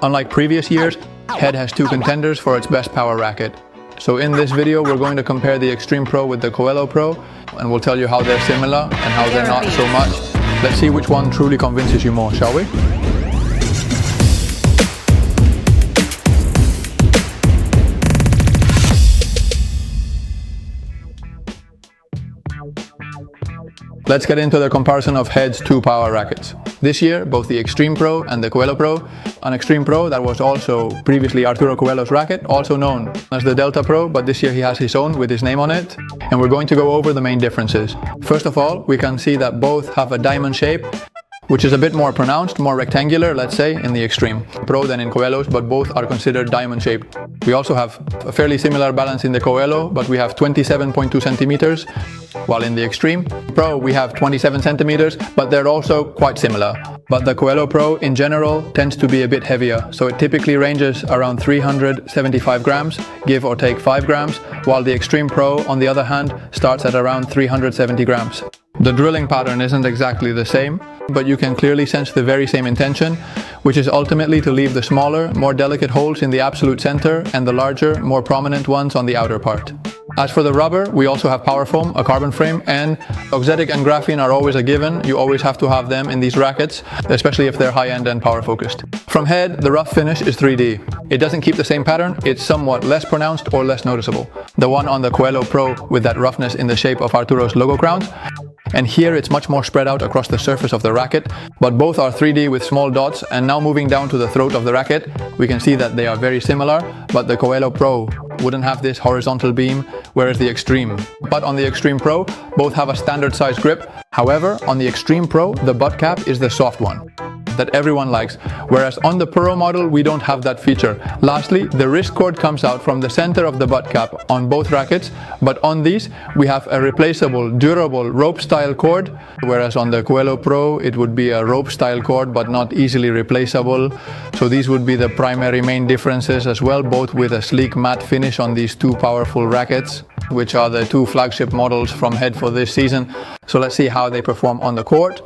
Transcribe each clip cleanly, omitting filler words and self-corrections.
Unlike previous years, Head has two contenders for its best power racket. So in this video, we're going to compare the Extreme Pro with the Coello Pro, and we'll tell you how they're similar and how they're not so much. Let's see which one truly convinces you more, shall we? Let's get into the comparison of Head's two power rackets. This year, both the Extreme Pro and the Coello Pro. An Extreme Pro that was also previously Arturo Coello's racket, also known as the Delta Pro, but this year he has his own with his name on it. And we're going to go over the main differences. First of all, we can see that both have a diamond shape, which is a bit more pronounced, more rectangular, let's say, in the Extreme Pro than in Coello's, but both are considered diamond shaped. We also have a fairly similar balance in the Coello, but we have 27.2 centimeters, while in the Extreme Pro we have 27 centimeters, but they're also quite similar. But the Coello Pro in general tends to be a bit heavier, so it typically ranges around 375 grams, give or take 5 grams, while the Extreme Pro, on the other hand, starts at around 370 grams. The drilling pattern isn't exactly the same, but you can clearly sense the very same intention, which is ultimately to leave the smaller, more delicate holes in the absolute center and the larger, more prominent ones on the outer part. As for the rubber, we also have power foam, a carbon frame, and auxetic and graphene are always a given. You always have to have them in these rackets, especially if they're high-end and power focused. From Head, the rough finish is 3D. It doesn't keep the same pattern, it's somewhat less pronounced or less noticeable. The one on the Coello Pro with that roughness in the shape of Arturo's logo crowns. And here it's much more spread out across the surface of the racket, but both are 3D with small dots. And now moving down to the throat of the racket, we can see that they are very similar, but the Coello Pro wouldn't have this horizontal beam, whereas the Extreme. But on the Extreme Pro, both have a standard size grip. However, on the Extreme Pro, the butt cap is the soft one that everyone likes, whereas on the Pro model we don't have that feature. Lastly, the wrist cord comes out from the center of the butt cap on both rackets, but on these we have a replaceable, durable rope style cord, whereas on the Coello Pro it would be a rope style cord but not easily replaceable. So these would be the primary main differences as well, both with a sleek matte finish on these two powerful rackets, which are the two flagship models from Head for this season. So let's see how they perform on the court.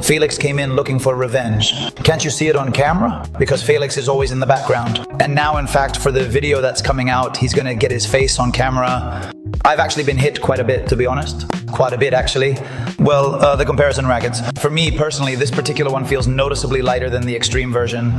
Felix came in looking for revenge. Can't you see it on camera? Because Felix is always in the background. And now, in fact, for the video that's coming out, he's gonna get his face on camera. I've actually been hit quite a bit, to be honest. Quite a bit, actually. Well, the comparison rackets. For me, personally, this particular one feels noticeably lighter than the extreme version.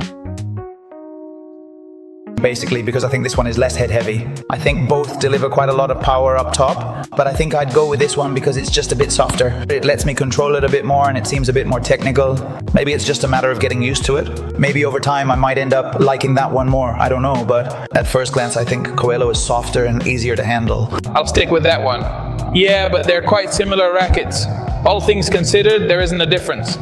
Basically, because I think this one is less head heavy. I think both deliver quite a lot of power up top, but I think I'd go with this one because it's just a bit softer. It lets me control it a bit more and it seems a bit more technical. Maybe it's just a matter of getting used to it. Maybe over time I might end up liking that one more, I don't know, but at first glance I think Coello is softer and easier to handle. I'll stick with that one. Yeah, but they're quite similar rackets. All things considered, there isn't a difference.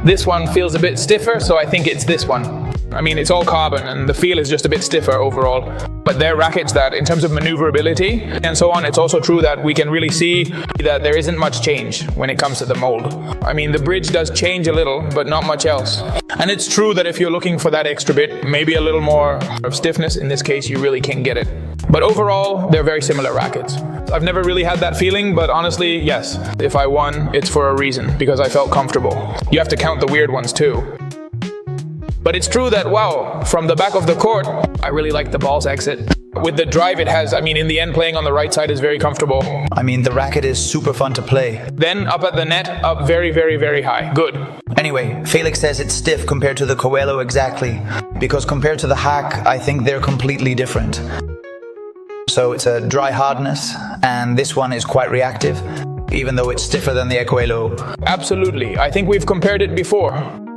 This one feels a bit stiffer, so I think it's this one. I mean, it's all carbon and the feel is just a bit stiffer overall. But they're rackets that, in terms of maneuverability and so on, it's also true that we can really see that there isn't much change when it comes to the mold. I mean, the bridge does change a little, but not much else. And it's true that if you're looking for that extra bit, maybe a little more of stiffness, in this case, you really can get it. But overall, they're very similar rackets. I've never really had that feeling, but honestly, yes. If I won, it's for a reason, because I felt comfortable. You have to count the weird ones too. But it's true that, wow, from the back of the court, I really like the ball's exit. With the drive it has, I mean, in the end, playing on the right side is very comfortable. I mean, the racket is super fun to play. Then up at the net, up very, very, very high. Good. Anyway, Felix says it's stiff compared to the Coello exactly. Because compared to the hack, I think they're completely different. So it's a dry hardness, and this one is quite reactive, even though it's stiffer than the Coello. Absolutely. I think we've compared it before.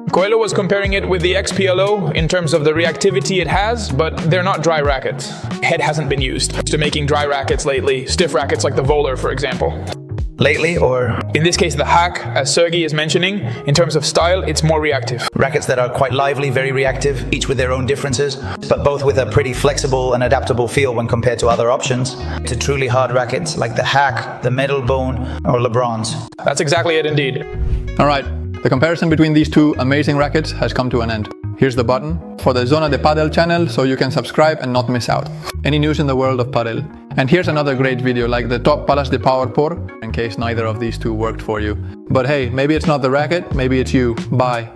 Coello was comparing it with the XPLO in terms of the reactivity it has, but they're not dry rackets. Head hasn't been used to making dry rackets lately, stiff rackets like the Voller, for example. Lately, or? In this case, the hack, as Sergey is mentioning, in terms of style, it's more reactive. Rackets that are quite lively, very reactive, each with their own differences, but both with a pretty flexible and adaptable feel when compared to other options. To truly hard rackets like the hack, the Metal Bone, or LeBron's. That's exactly it indeed. All right. The comparison between these two amazing rackets has come to an end. Here's the button for the Zona de Padel channel so you can subscribe and not miss out any news in the world of Padel. And here's another great video like the top Palas de Power Por, in case neither of these two worked for you. But hey, maybe it's not the racket, maybe it's you. Bye.